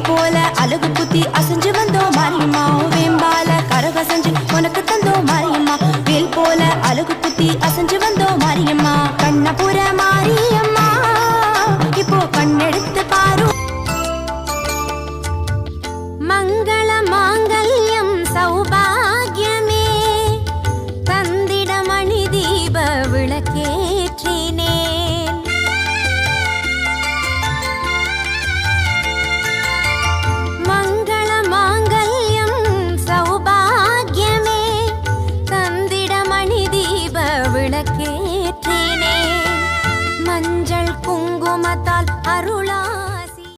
வேல் போல அழகு குத்தி அசைஞ்சு வந்தோம் மாரியம்மா வேம்பால கரகசஞ்சு உனக்கு தந்தோம் மாரியம்மா வேல் போல அழகு குத்தி அசைஞ்சு வந்தோம் மாரியம்மா கண்ணபுர மாரியம்மா இப்போ கண்ணெடுத்து பாரு மங்கள மாங்கல்யம் சௌபாகியமே தந்திட மணி தீப விளக்கேற்றினேன் மங்கள மாங்கல்யம் சௌபாகியமே தந்திட மணி தீப விளக்கே